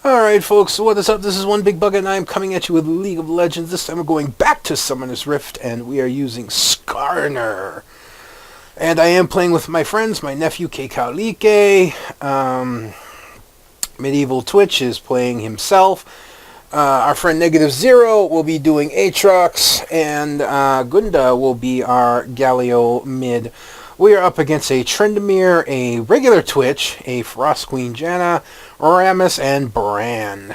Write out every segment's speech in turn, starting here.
Alright folks, so what is up? This is One Big Bug and I am coming at you with League of Legends. This time we're going back to Summoner's Rift and we are using Skarner. And I am playing with my friends, my nephew Kekalike. Medieval Twitch is playing himself. Our friend Negative Zero will be doing Aatrox, and Gunda will be our Galio mid. We are up against a Tryndamere, a regular Twitch, a Frost Queen Janna, Rammus, and Bran.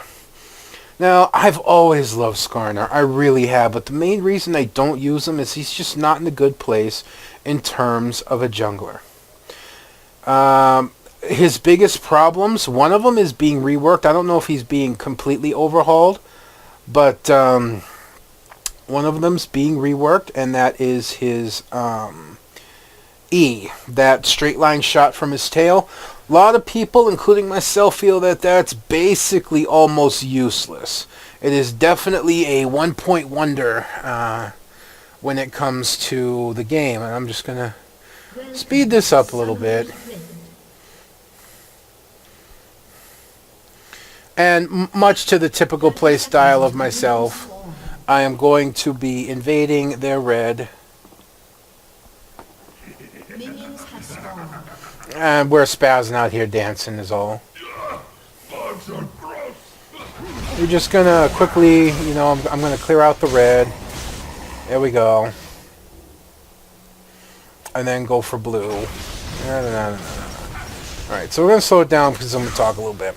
Now, I've always loved Skarner. I really have, but the main reason I don't use him is he's just not in a good place in terms of a jungler. His biggest problems, one of them is being reworked. I don't know if he's being completely overhauled, but one of them's being reworked, and that is his E, that straight line shot from his tail. A lot of people, including myself, feel that that's basically almost useless. It is definitely a one-point wonder when it comes to the game, and I'm just going to speed this up a little bit. And much to the typical play style of myself, I am going to be invading their red. And we're spazzing out here dancing is all. We're just gonna quickly, I'm gonna clear out the red. There we go. And then go for blue. Alright, so we're gonna slow it down because I'm gonna talk a little bit.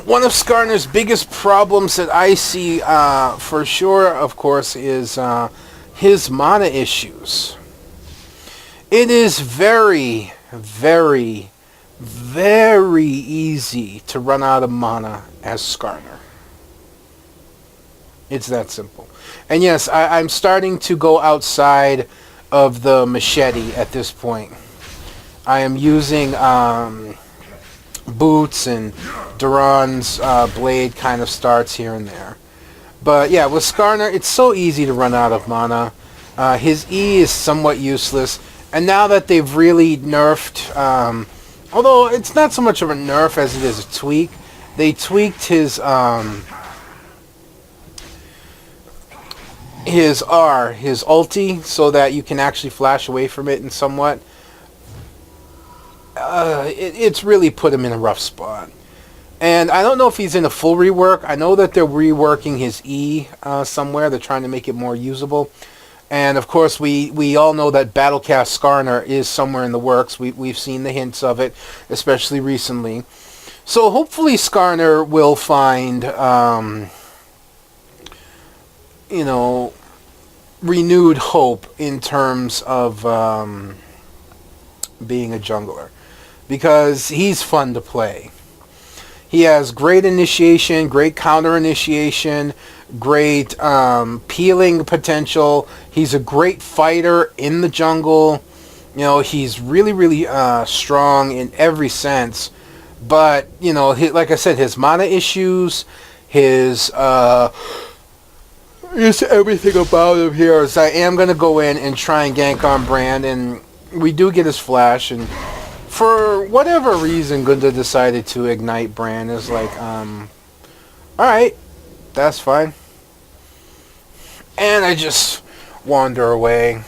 One of Skarner's biggest problems that I see for sure, of course, is his mana issues. It is very, very, very easy to run out of mana as Skarner. It's that simple. And yes, I'm starting to go outside of the machete at this point. I am using boots and Duran's blade kind of starts here and there. But yeah, with Skarner, it's so easy to run out of mana. His E is somewhat useless. And now that they've really nerfed, although it's not so much of a nerf as it is a tweak, they tweaked his ulti, so that you can actually flash away from it and somewhat. It's really put him in a rough spot. And I don't know if he's in a full rework. I know that they're reworking his E somewhere. They're trying to make it more usable. And of course, we all know that Battlecast Skarner is somewhere in the works. We've seen the hints of it, especially recently. So hopefully Skarner will find, renewed hope in terms of being a jungler. Because he's fun to play. He has great initiation, great counter initiation, great peeling potential. He's a great fighter in the jungle. He's really, really strong in every sense. But, like I said, his mana issues, his everything about him here is I am going to go in and try and gank on Bran. And we do get his flash. And for whatever reason, Gunda decided to ignite Bran. Is like, alright, that's fine. And I just wander away.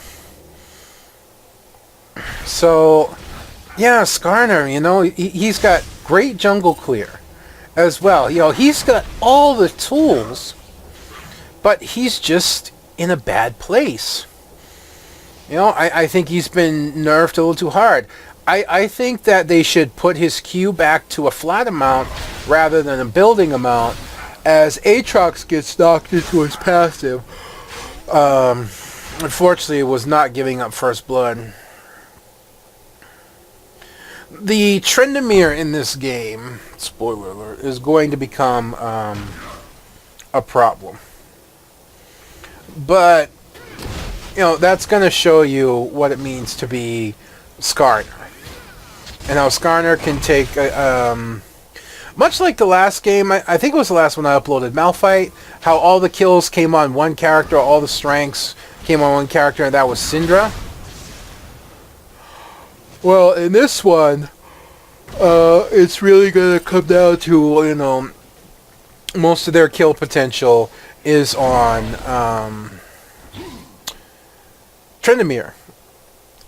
So, yeah, Skarner, he's got great jungle clear as well. He's got all the tools, but he's just in a bad place. I think he's been nerfed a little too hard. I think that they should put his Q back to a flat amount rather than a building amount, as Aatrox gets knocked into his passive. Unfortunately, it was not giving up first blood. The Tryndamere in this game, spoiler alert, is going to become a problem. But, that's going to show you what it means to be Skarner. And how Skarner can take, much like the last game, I think it was the last one I uploaded, Malphite, how all the kills came on one character, all the strengths came on one character, and that was Syndra. Well, in this one, It's really gonna come down to, most of their kill potential is on Tryndamere.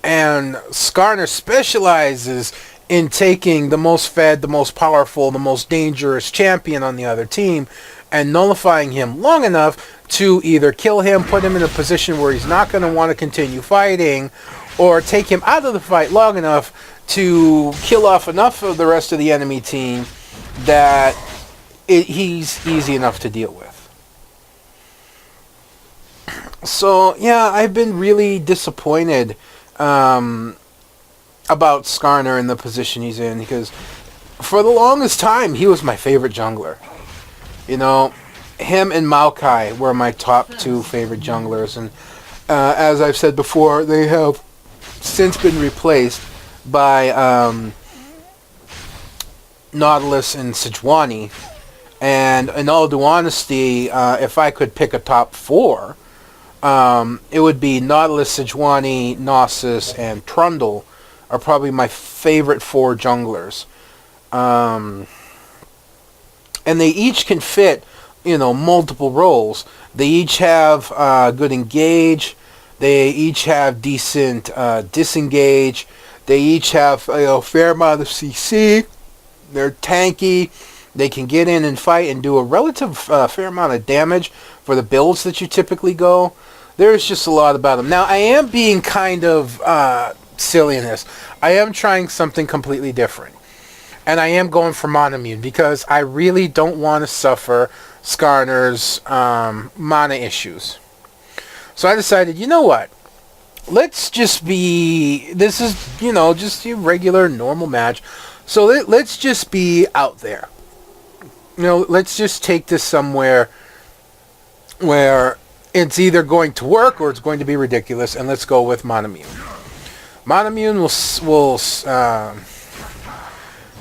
And Skarner specializes in taking the most fed, the most powerful, the most dangerous champion on the other team and nullifying him long enough to either kill him, put him in a position where he's not going to want to continue fighting, or take him out of the fight long enough to kill off enough of the rest of the enemy team that he's easy enough to deal with. So, yeah, I've been really disappointed about Skarner in the position he's in, because for the longest time, he was my favorite jungler. Him and Maokai were my top two favorite junglers, and as I've said before, they have since been replaced by Nautilus and Sejuani. And in all due honesty, if I could pick a top four, it would be Nautilus, Sejuani, Gnosis, and Trundle are probably my favorite four junglers. And they each can fit, multiple roles. They each have good engage. They each have decent disengage. They each have a fair amount of CC. They're tanky. They can get in and fight and do a relative fair amount of damage for the builds that you typically go. There's just a lot about them. Now, I am being kind of silly in this. I am trying something completely different. And I am going for Monomune because I really don't want to suffer Skarner's mana issues. So I decided, you know what? Let's just be... This is, just a regular, normal match. So let's just be out there. Let's just take this somewhere where it's either going to work or it's going to be ridiculous, and let's go with Monomune. Monomune will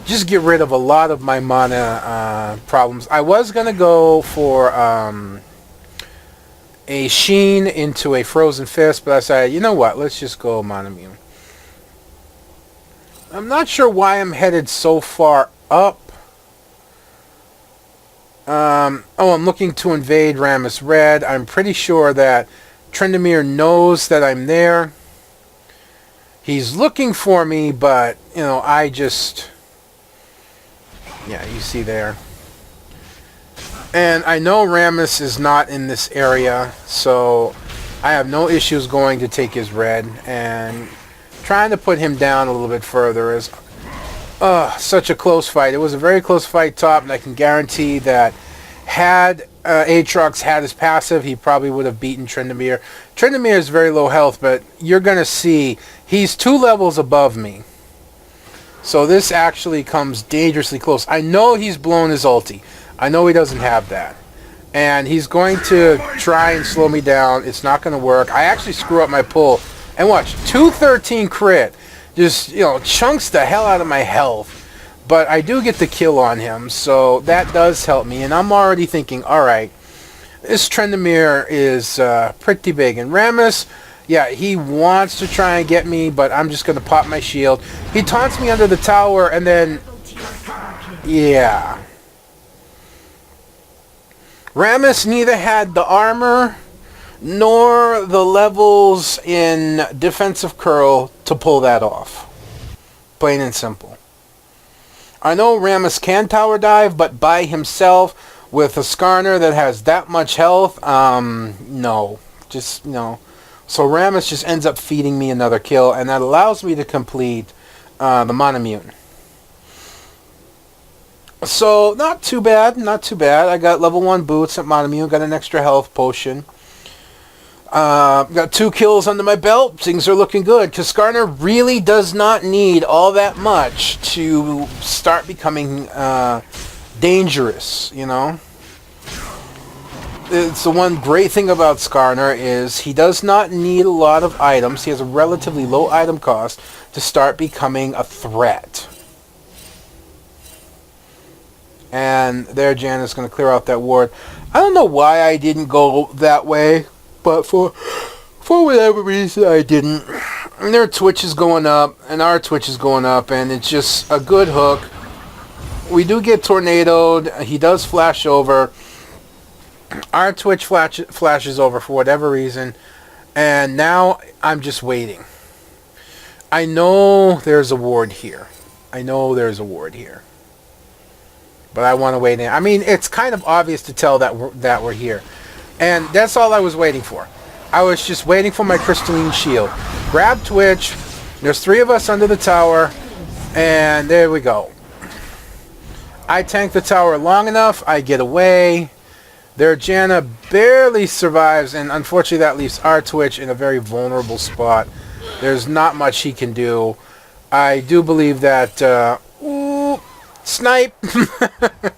just get rid of a lot of my mana problems. I was going to go for a Sheen into a Frozen Fist, but I decided, you know what, let's just go Monomune. I'm not sure why I'm headed so far up. I'm looking to invade Rammus Red. I'm pretty sure that Tryndamere knows that I'm there. He's looking for me, but, I just... Yeah, you see there. And I know Rammus is not in this area, so I have no issues going to take his red, and trying to put him down a little bit further is such a close fight. It was a very close fight top, and I can guarantee that had Aatrox had his passive, he probably would have beaten Tryndamere. Tryndamere is very low health, but you're going to see he's 2 levels above me. So this actually comes dangerously close. I know he's blown his ulti. I know he doesn't have that. And he's going to try and slow me down. It's not going to work. I actually screw up my pull. And watch, 213 crit. Just, chunks the hell out of my health. But I do get the kill on him, so that does help me. And I'm already thinking, alright, this Tryndamere is pretty big. And Rammus, yeah, he wants to try and get me, but I'm just going to pop my shield. He taunts me under the tower, and then... Yeah. Rammus neither had the armor nor the levels in defensive curl to pull that off. Plain and simple. I know Rammus can tower dive, but by himself with a Skarner that has that much health, no. Just, no. So Rammus just ends up feeding me another kill, and that allows me to complete the Monomune. So, not too bad, not too bad. I got level 1 boots at Monomune, got an extra health potion. Got 2 kills under my belt. Things are looking good, because Skarner really does not need all that much to start becoming dangerous, It's the one great thing about Skarner is he does not need a lot of items. He has a relatively low item cost to start becoming a threat. And there Jan is going to clear out that ward. I don't know why I didn't go that way, but for whatever reason I didn't. And their Twitch is going up, and our Twitch is going up, and it's just a good hook. We do get tornadoed. He does flash over. Our Twitch flashes over for whatever reason. And now I'm just waiting. I know there's a ward here. I know there's a ward here. But I want to wait in. I mean, it's kind of obvious to tell that we're here. And that's all I was waiting for. I was just waiting for my crystalline shield. Grab Twitch. There's 3 of us under the tower. And there we go. I tank the tower long enough. I get away. Their Janna barely survives. And unfortunately that leaves our Twitch in a very vulnerable spot. There's not much he can do. I do believe that... ooh, snipe! That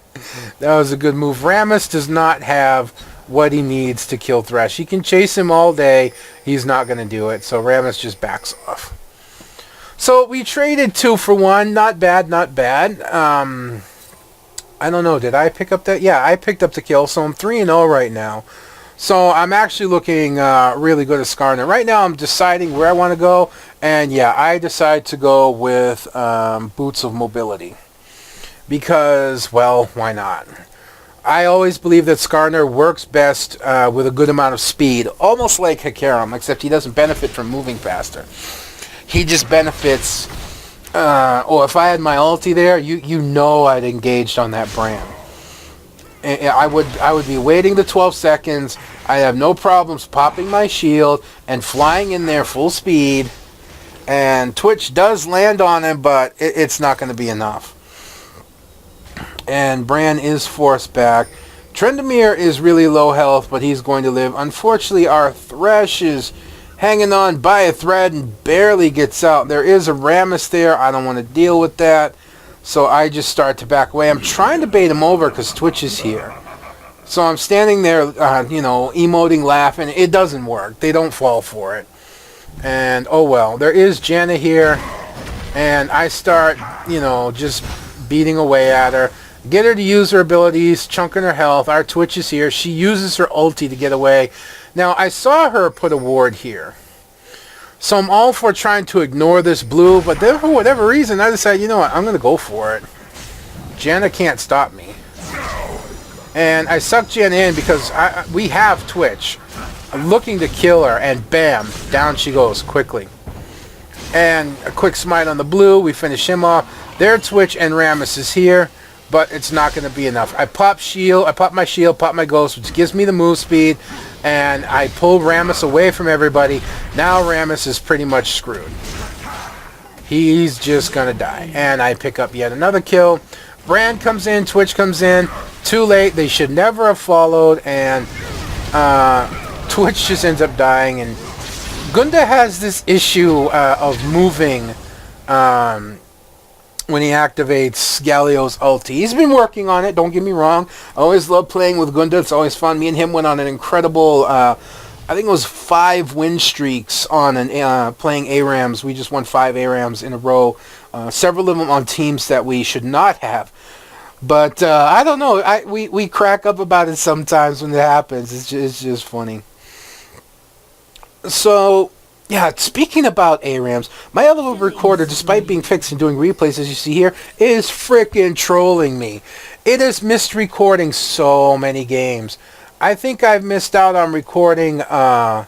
was a good move. Rammus does not have what he needs to kill Thresh. He can chase him all day. He's not going to do it. So Rammus just backs off. So we traded 2 for 1. Not bad, not bad. I don't know. Did I pick up that? Yeah, I picked up the kill. So I'm 3-0 right now. So I'm actually looking really good at Skarner. Right now I'm deciding where I want to go. And yeah, I decide to go with Boots of Mobility. Because, well, why not? I always believe that Skarner works best with a good amount of speed. Almost like Hikarum, except he doesn't benefit from moving faster. He just benefits... if I had my ulti there, you know I'd engaged on that brand. And I would be waiting the 12 seconds. I have no problems popping my shield and flying in there full speed. And Twitch does land on him, but it's not going to be enough. And Bran is forced back. Trendemir is really low health, but he's going to live. Unfortunately, our Thresh is hanging on by a thread and barely gets out. There is a Rammus there. I don't want to deal with that. So I just start to back away. I'm trying to bait him over because Twitch is here. So I'm standing there, emoting, laughing. It doesn't work. They don't fall for it. And, oh well. There is Janna here. And I start, just beating away at her. Get her to use her abilities, chunking her health. Our Twitch is here. She uses her ulti to get away. Now, I saw her put a ward here. So I'm all for trying to ignore this blue, but then for whatever reason, I decided, you know what, I'm going to go for it. Janna can't stop me. And I sucked Janna in because we have Twitch. I'm looking to kill her, and bam, down she goes quickly. And a quick smite on the blue, we finish him off. Their Twitch and Rammus is here, but it's not going to be enough. I pop my shield, pop my ghost, which gives me the move speed, and I pull Rammus away from everybody. Now Rammus is pretty much screwed. He's just going to die. And I pick up yet another kill. Bran comes in, Twitch comes in. Too late. They should never have followed, and Twitch just ends up dying. And Gunda has this issue of moving when he activates Galio's ulti. He's been working on it, don't get me wrong. I always love playing with Gunda. It's always fun. Me and him went on an incredible, I think it was 5 win streaks on playing ARAMs. We just won 5 ARAMs in a row. Several of them on teams that we should not have. But I don't know. We crack up about it sometimes when it happens. It's just funny. So... yeah, speaking about ARAMs, my other recorder, despite being fixed and doing replays, as you see here, is frickin' trolling me. It has missed recording so many games. I think I've missed out on recording 4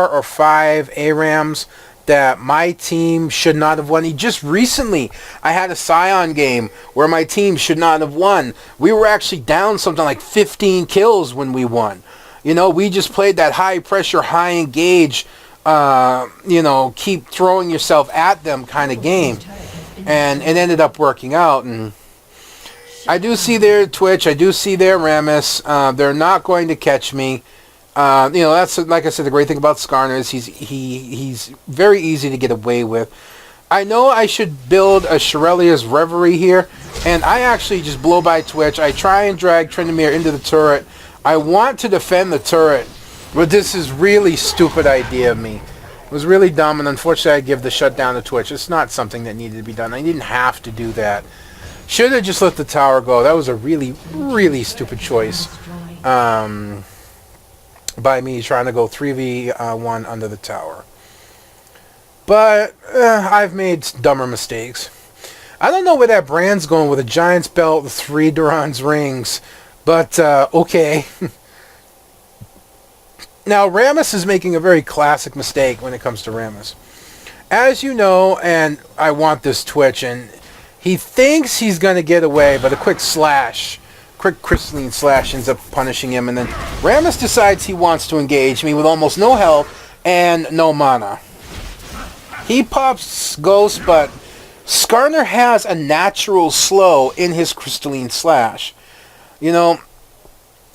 or 5 ARAMs that my team should not have won. Just recently, I had a Scion game where my team should not have won. We were actually down something like 15 kills when we won. We just played that high pressure, high engage, keep throwing yourself at them kind of game. And it ended up working out. And I do see their Twitch. I do see their Rammus. They're not going to catch me. That's, like I said, the great thing about Skarner is he's very easy to get away with. I know I should build a Shirelia's Reverie here. And I actually just blow by Twitch. I try and drag Trendemir into the turret. I want to defend the turret, but this is really stupid idea of me. It was really dumb, and unfortunately I give the shutdown to Twitch. It's not something that needed to be done. I didn't have to do that. Should have just let the tower go. That was a really, really stupid choice by me trying to go 3v1 under the tower. But I've made dumber mistakes. I don't know where that brand's going with a Giants belt, the 3 Duran's rings, but okay. Now, Ramis is making a very classic mistake when it comes to Ramis. As you know, and I want this Twitch, and he thinks he's going to get away, but a quick crystalline slash ends up punishing him, and then Ramis decides he wants to engage me with almost no health and no mana. He pops Ghost, but Skarner has a natural slow in his crystalline slash. You know,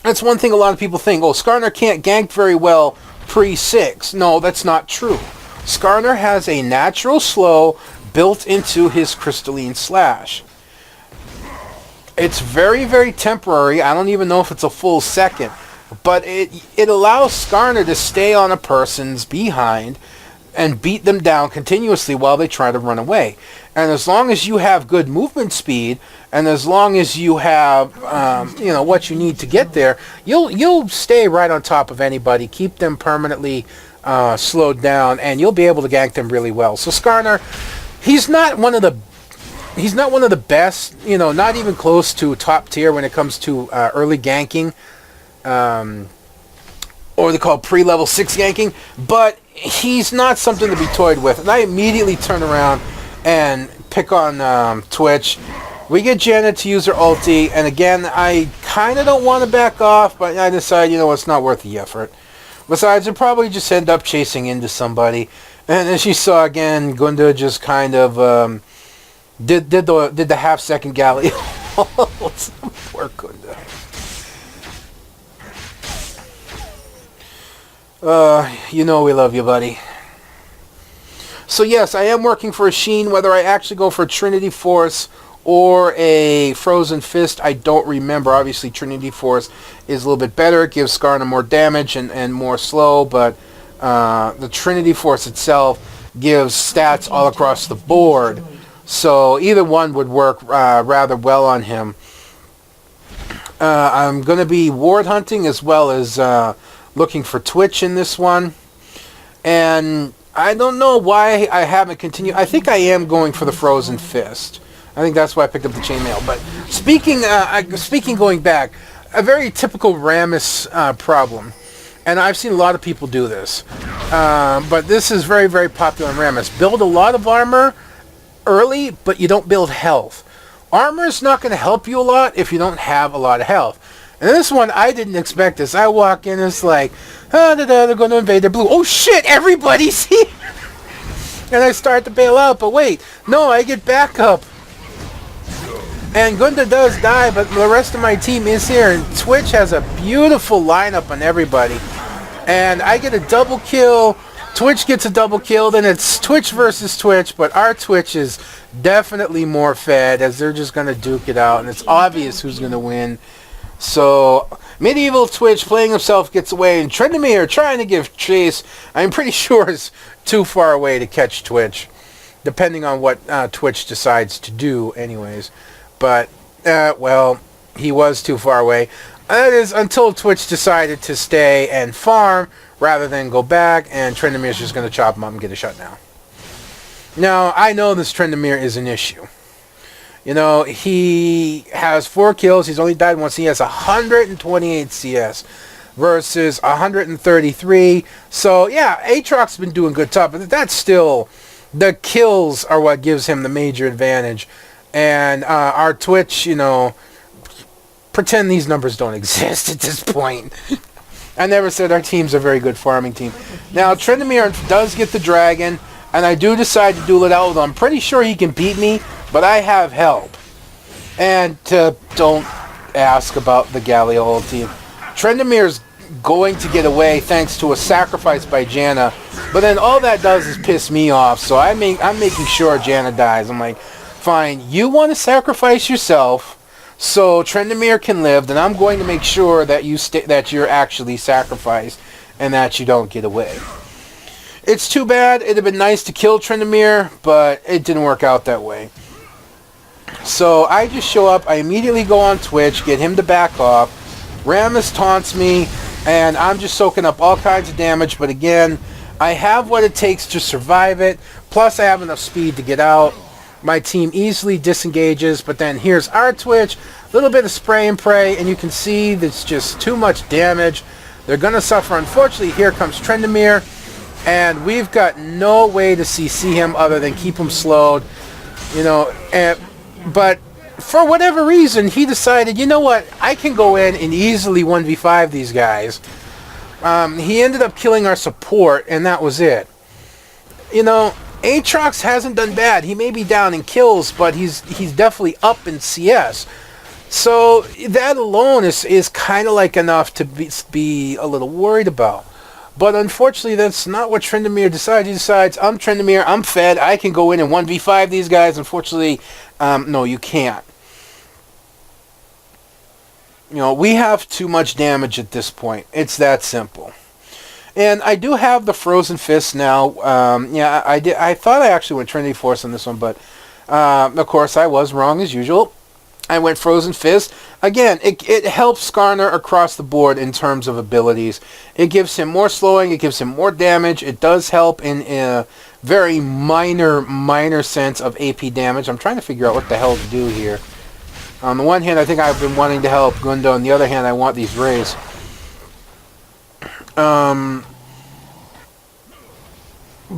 that's one thing a lot of people think. Oh, Skarner can't gank very well pre-6. No, that's not true. Skarner has a natural slow built into his crystalline slash. It's very, very temporary. I don't even know if it's a full second. But it allows Skarner to stay on a person's behind and beat them down continuously while they try to run away. And as long as you have good movement speed, and as long as you have what you need to get there, you'll stay right on top of anybody, keep them permanently slowed down, and you'll be able to gank them really well. So Skarner, he's not one of the best, not even close to top tier when it comes to early ganking, or they call pre-level 6 ganking, but he's not something to be toyed with. And I immediately turn around and pick on Twitch. We get Janet to use her ulti, and again, I kind of don't want to back off, but I decide, it's not worth the effort. Besides, I'd probably just end up chasing into somebody. And as you saw again, Gunda just kind of did the half-second galley. Poor Gunda. We love you, buddy. So yes, I am working for a Sheen. Whether I actually go for a Trinity Force or a Frozen Fist, I don't remember. Obviously, Trinity Force is a little bit better. It gives Skarner more damage and more slow, but the Trinity Force itself gives stats all across the board. So either one would work rather well on him. I'm going to be ward hunting as well as looking for Twitch in this one. And I don't know why I haven't continued. I think I am going for the Frozen Fist. I think that's why I picked up the chainmail. But speaking going back, a very typical Ramis problem. And I've seen a lot of people do this. But this is very, very popular in Ramis. Build a lot of armor early, but you don't build health. Armor is not going to help you a lot if you don't have a lot of health. And this one, I didn't expect this. I walk in, it's like, they're going to invade their blue. Oh shit, everybody's here! And I start to bail out, but wait, no, I get back up. And Gunda does die, but the rest of my team is here, and Twitch has a beautiful lineup on everybody. And I get a double kill, Twitch gets a double kill, then it's Twitch versus Twitch, but our Twitch is definitely more fed, as they're just going to duke it out, and it's obvious who's going to win. So, Medieval Twitch playing himself gets away, and Trendemir trying to give chase, I'm pretty sure is too far away to catch Twitch, depending on what Twitch decides to do anyways. But, well, he was too far away. That is until Twitch decided to stay and farm rather than go back, and Trendemir's just going to chop him up and get a shutdown. Now, I know this Trendemir is an issue. He has 4 kills. He's only died once. He has 128 CS versus 133. So, yeah, Aatrox's been doing good top, but that's still... The kills are what gives him the major advantage. And our Twitch, pretend these numbers don't exist at this point. I never said our team's a very good farming team. Now, Trendemir does get the dragon, and I do decide to duel it out with him. I'm pretty sure he can beat me, but I have help. And don't ask about the Galio ulti. Trendemir's going to get away thanks to a sacrifice by Janna, but then all that does is piss me off, so I'm making sure Janna dies. I'm like, fine, you want to sacrifice yourself so Trendemir can live, then I'm going to make sure that that you're actually sacrificed and that you don't get away. It's too bad. It'd have been nice to kill Trendemir, but it didn't work out that way. So I just show up, I immediately go on Twitch, get him to back off. Ramis taunts me, and I'm just soaking up all kinds of damage, but again, I have what it takes to survive it, Plus, I have enough speed to get out. My team easily disengages, but then here's our Twitch. A little bit of spray and pray, and you can see there's just too much damage. They're going to suffer. Unfortunately, here comes Trendemir, and we've got no way to CC him other than keep him slowed. You know, but for whatever reason, he decided, you know what, I can go in and easily 1v5 these guys. He ended up killing our support, and that was it. You know, Aatrox hasn't done bad. He may be down in kills, but he's definitely up in CS. So that alone is kind of like enough to be a little worried about. But unfortunately, that's not what Trendemir decides. He decides, I'm Trendemir, I'm fed, I can go in and 1v5 these guys. Unfortunately, no, you can't. You know, we have too much damage at this point. It's that simple. And I do have the Frozen Fist now. Yeah, I thought I actually went Trinity Force on this one, but of course I was wrong as usual. I went Frozen Fist. Again, it helps Skarner across the board in terms of abilities. It gives him more slowing. It gives him more damage. It does help in a very minor sense of AP damage. I'm trying to figure out what the hell to do here. On the one hand, I think I've been wanting to help Gunda. On the other hand, I want these rays.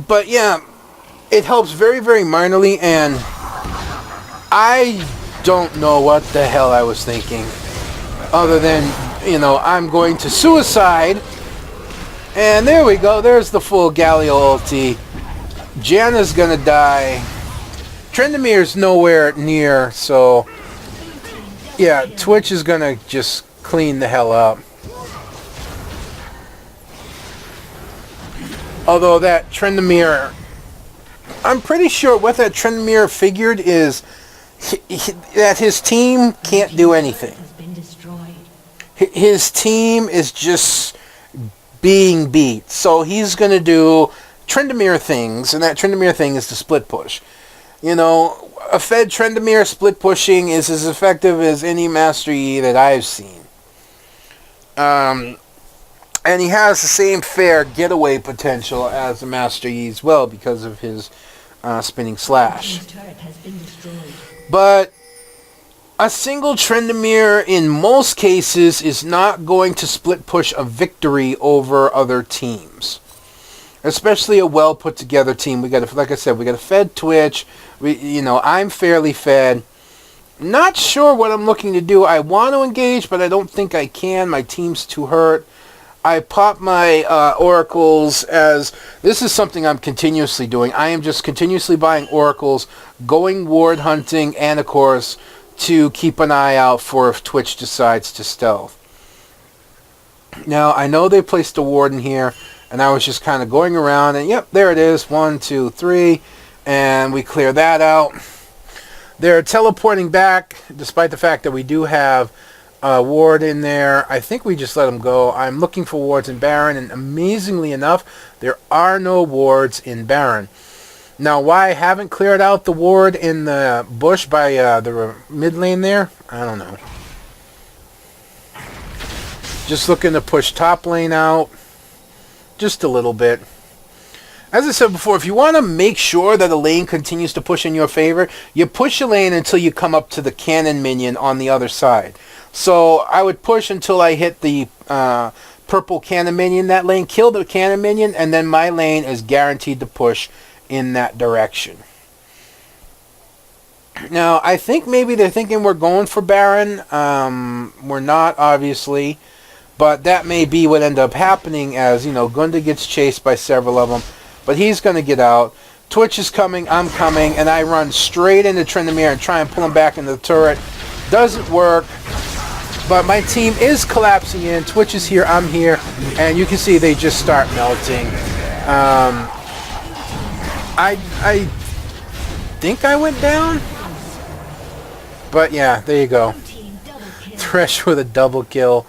But yeah, it helps very minorly, and I don't know what the hell I was thinking, other than, you know, I'm going to suicide, and there we go. There's the full Galio ulti. Janna's gonna die. Trendemir's nowhere near, so yeah, Twitch is gonna just clean the hell up. Although that Trendemir, I'm pretty sure what that Trendemir figured is that his team can't do anything. His team is just being beat. So he's going to do Trendemir things, and that Trendemir thing is to split push. You know, a fed Trendemir split pushing is as effective as any Master Yi that I've seen. And he has the same fair getaway potential as the Master Yi as well because of his spinning slash. But a single Trendemir in most cases is not going to split push a victory over other teams. Especially a well put together team. We got, like I said, we got a fed Twitch. I'm fairly fed. Not sure what I'm looking to do. I want to engage, but I don't think I can. My team's too hurt. I pop my oracles as this is something I'm continuously doing. I am just continuously buying oracles, going ward hunting, and of course to keep an eye out for if Twitch decides to stealth. Now I know they placed a ward in here, and I was just kind of going around, and yep, there it is. 1, 2, 3, and we clear that out. They're teleporting back, despite the fact that we do have ward in there. I think we just let them go. I'm looking for wards in Baron, and amazingly enough, there are no wards in Baron. Now, why I haven't cleared out the ward in the bush by the mid lane there, I don't know. Just looking to push top lane out just a little bit. As I said before, if you want to make sure that a lane continues to push in your favor, you push a lane until you come up to the cannon minion on the other side. So I would push until I hit the purple cannon minion. That lane, kill the cannon minion, and then my lane is guaranteed to push in that direction. Now, I think maybe they're thinking we're going for Baron. We're not, obviously. But that may be what ended up happening as, Gunda gets chased by several of them. But he's going to get out. Twitch is coming, I'm coming, and I run straight into Trendemir and try and pull him back into the turret. Doesn't work. But my team is collapsing in. Twitch is here, I'm here. And you can see they just start melting. I think I went down. But yeah, there you go. Thresh with a double kill.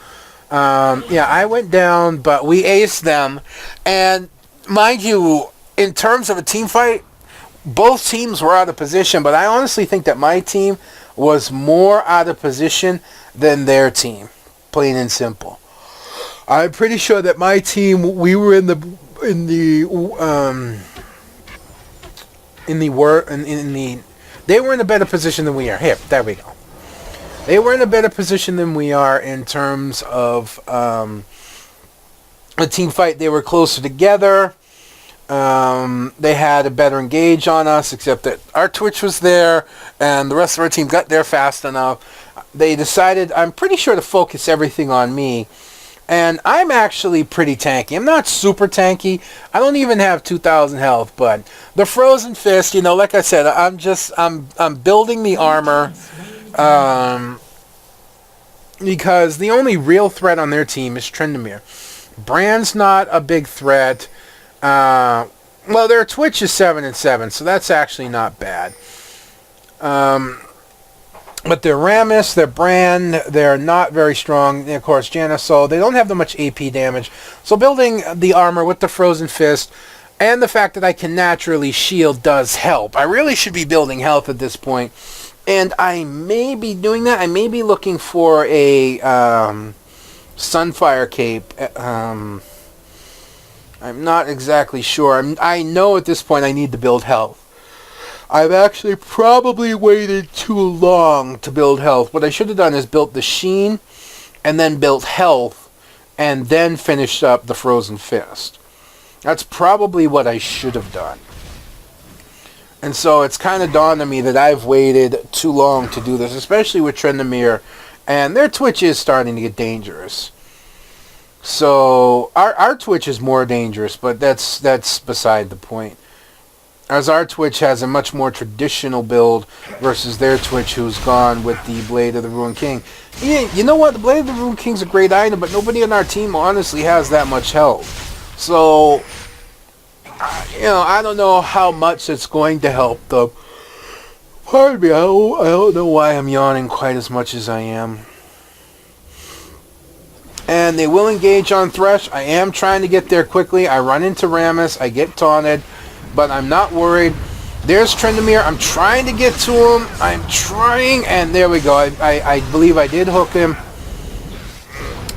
Yeah, I went down, but we aced them. And mind you, in terms of a team fight, both teams were out of position. But I honestly think that my team was more out of position than their team, plain and simple. I'm pretty sure that my team, we were in the in the they were in a better position than we are. Here, there we go. They were in a better position than we are in terms of a team fight. They were closer together. They had a better engage on us, except that our Twitch was there, and the rest of our team got there fast enough. They decided, I'm pretty sure, to focus everything on me. And I'm actually pretty tanky. I'm not super tanky. I don't even have 2,000 health, but the Frozen Fist, like I said, I'm building the armor, because the only real threat on their team is Tryndamere. Brand's not a big threat. Well, their Twitch is 7-7, so that's actually not bad. But their Rammus, their Brand, they're not very strong. And of course, Janna, so they don't have that much AP damage. So building the armor with the Frozen Fist and the fact that I can naturally shield does help. I really should be building health at this point. And I may be doing that. I may be looking for a Sunfire Cape. I'm not exactly sure. I know at this point I need to build health. I've actually probably waited too long to build health. What I should have done is built the Sheen and then built health and then finished up the Frozen Fist. That's probably what I should have done. And so it's kind of dawned on me that I've waited too long to do this, especially with Tryndamere, and their Twitch is starting to get dangerous. So our Twitch is more dangerous, but that's beside the point. As our Twitch has a much more traditional build versus their Twitch, who's gone with the Blade of the Ruined King. You know what? The Blade of the Ruined King's a great item, but nobody on our team honestly has that much health. So, I don't know how much it's going to help them. Pardon me, I don't know why I'm yawning quite as much as I am. And they will engage on Thresh. I am trying to get there quickly. I run into Rammus. I get taunted. But I'm not worried. There's Tryndamere. I'm trying to get to him. I'm trying. And there we go. I believe I did hook him.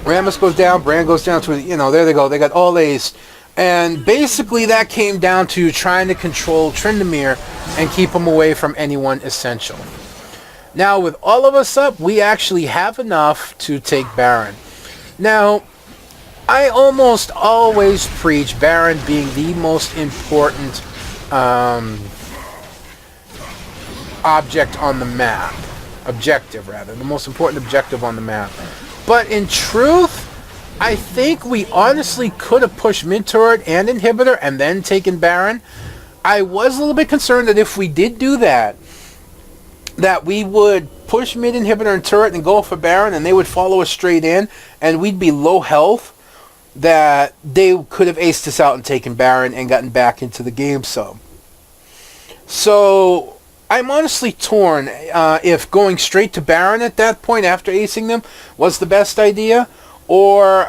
Rammus goes down. Brand goes down to, there they go. They got all A's. And basically that came down to trying to control Tryndamere and keep him away from anyone essential. Now, with all of us up, we actually have enough to take Baron. Now, I almost always preach Baron being the most important objective on the map. The most important objective on the map. But in truth, I think we honestly could have pushed mid-turret and inhibitor and then taken Baron. I was a little bit concerned that if we did do that we would push mid-inhibitor and turret and go for Baron, and they would follow us straight in, and we'd be low health, that they could have aced us out and taken Baron and gotten back into the game some. So I'm honestly torn if going straight to Baron at that point after acing them was the best idea, or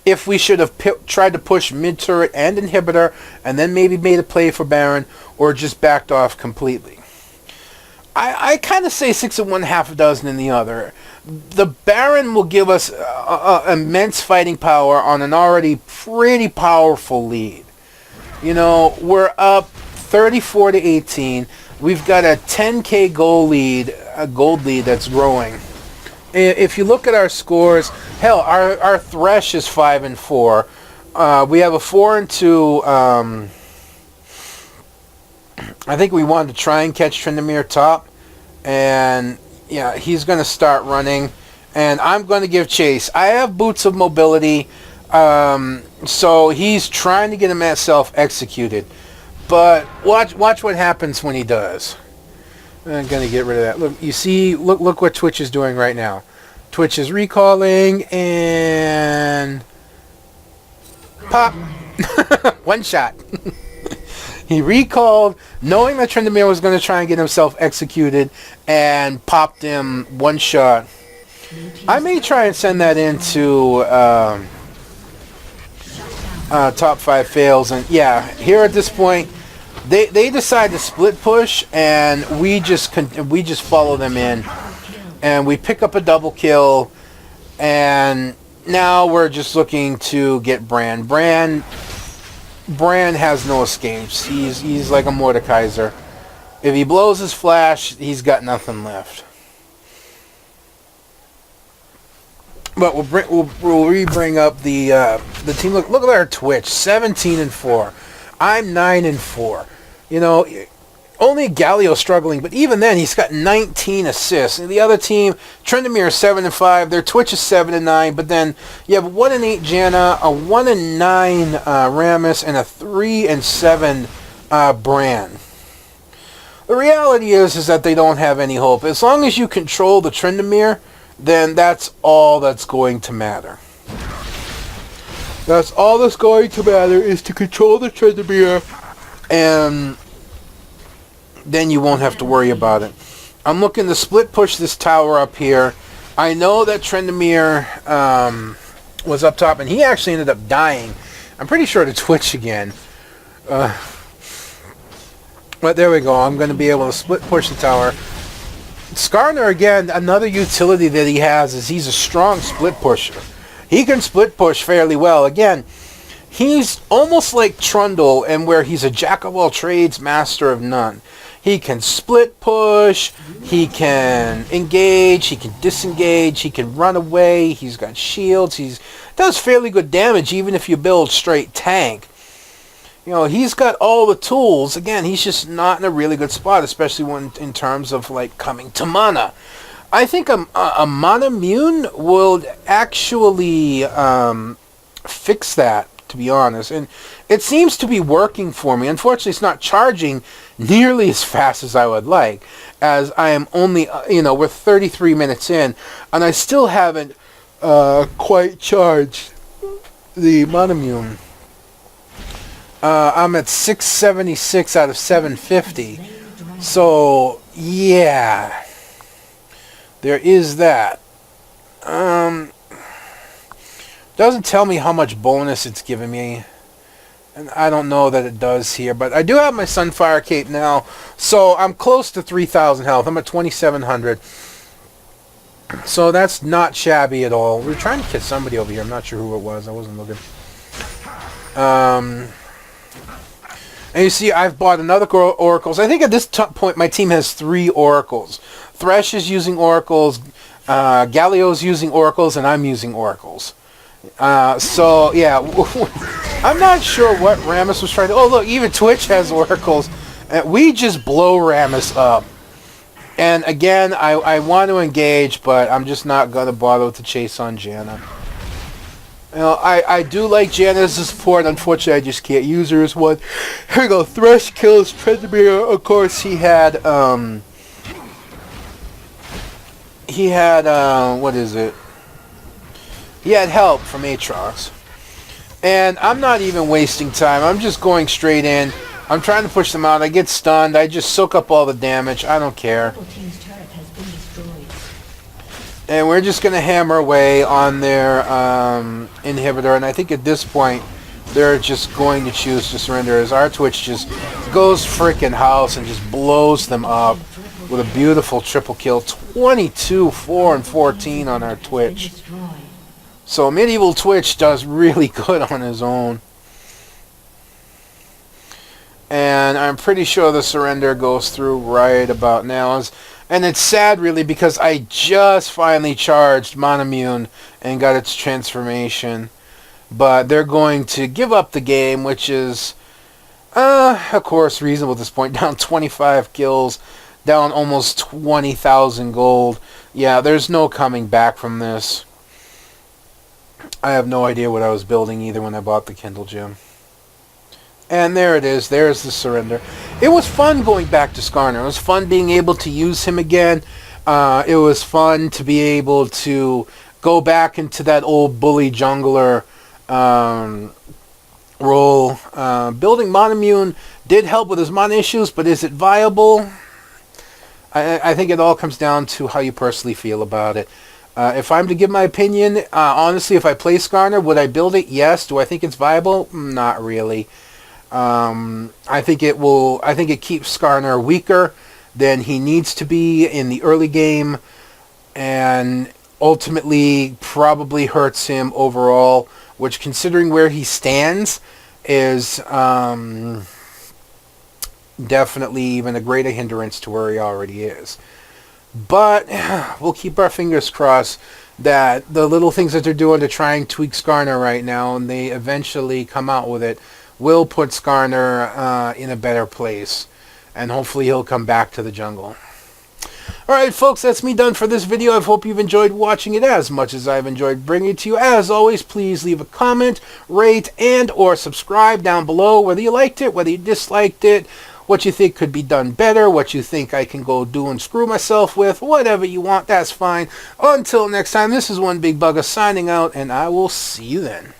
if we should have tried to push mid-turret and inhibitor and then maybe made a play for Baron, or just backed off completely. I kind of say 6 in one, half a dozen in the other. The Baron will give us immense fighting power on an already pretty powerful lead. We're up 34-18. We've got a 10k gold lead that's growing. If you look at our scores, hell, our Thresh is 5-4. We have a 4-2. I think we wanted to try and catch Tryndamere top, and yeah, he's going to start running, and I'm going to give chase. I have Boots of Mobility, so he's trying to get himself executed, but watch what happens when he does. I'm going to get rid of that. Look, you see, look what Twitch is doing right now. Twitch is recalling, and pop. One shot. He recalled, knowing that Tryndamere was going to try and get himself executed, and popped him one shot. I may try and send that into top 5 fails, and yeah, here at this point, they decide to split push, and we just follow them in, and we pick up a double kill, and now we're just looking to get Brand. Bran has no escapes. He's like a Mordekaiser. If he blows his flash, he's got nothing left. But we'll re-bring up the team. Look at our Twitch, 17-4. I'm 9-4. You know, only Galio struggling, but even then he's got 19 assists. And the other team, Trendemir, 7-5. Their Twitch is 7-9. But then you have 1-8 Janna, a 1-9 Rammus, and a 3-7 Bran. The reality is that they don't have any hope. As long as you control the Trendemir, then that's all that's going to matter. That's all that's going to matter, is to control the Trendemir, and then you won't have to worry about it. I'm looking to split push this tower up here. I know that Trendemir was up top, and he actually ended up dying. I'm pretty sure to Twitch again. But there we go. I'm going to be able to split push the tower. Skarner, again, another utility that he has is he's a strong split pusher. He can split push fairly well. Again, he's almost like Trundle, and where he's a jack of all trades, master of none. He can split push, he can engage, he can disengage, he can run away, he's got shields, he does fairly good damage even if you build straight tank. You know, he's got all the tools. Again, he's just not in a really good spot, especially when in terms of like coming to mana. I think a mana immune will actually fix that, to be honest. And it seems to be working for me. Unfortunately, it's not charging nearly as fast as I would like, as I am only, we're 33 minutes in, and I still haven't quite charged the mana immune. I'm at 676 out of 750. So, yeah. There is that. Doesn't tell me how much bonus it's giving me. And I don't know that it does here. But I do have my Sunfire Cape now. So I'm close to 3,000 health. I'm at 2,700. So that's not shabby at all. We were trying to catch somebody over here. I'm not sure who it was. I wasn't looking. And you see, I've bought another oracles. I think at this point, my team has 3 oracles. Thresh is using oracles, Galio's using oracles, and I'm using oracles. So, yeah, I'm not sure what Rammus was trying to... Oh, look, even Twitch has oracles. We just blow Rammus up. And again, I want to engage, but I'm just not going to bother with the chase on Janna. You know, I do like Janna as a support. Unfortunately, I just can't use her as one. Here we go. Thresh kills Trendemir. Of course, he had, what is it? He had help from Aatrox. And I'm not even wasting time. I'm just going straight in. I'm trying to push them out. I get stunned. I just soak up all the damage. I don't care. And we're just going to hammer away on their inhibitor. And I think at this point, they're just going to choose to surrender, as our Twitch just goes frickin' house and just blows them up with a beautiful triple kill. 22, 4, and 14 on our Twitch. So Medieval Twitch does really good on his own. And I'm pretty sure the surrender goes through right about now. And it's sad, really, because I just finally charged Monomune and got its transformation. But they're going to give up the game, which is, of course, reasonable at this point. Down 25 kills, down almost 20,000 gold. Yeah, there's no coming back from this. I have no idea what I was building either when I bought the Kindle Gem. And there it is. There's the surrender. It was fun going back to Skarner. It was fun being able to use him again. It was fun to be able to go back into that old bully jungler role. Building Monomune did help with his mana issues, but is it viable? I think it all comes down to how you personally feel about it. If I'm to give my opinion, honestly, if I play Skarner, would I build it? Yes. Do I think it's viable? Not really. I think it keeps Skarner weaker than he needs to be in the early game, and ultimately probably hurts him overall, which, considering where he stands is definitely even a greater hindrance to where he already is. But we'll keep our fingers crossed that the little things that they're doing to try and tweak Skarner right now, and they eventually come out with it, will put Skarner in a better place. And hopefully he'll come back to the jungle. Alright folks, that's me done for this video. I hope you've enjoyed watching it as much as I've enjoyed bringing it to you. As always, please leave a comment, rate, and or subscribe down below, whether you liked it, whether you disliked it, what you think could be done better, what you think I can go do and screw myself with, whatever you want, that's fine. Until next time, this is One Big Bugger signing out, and I will see you then.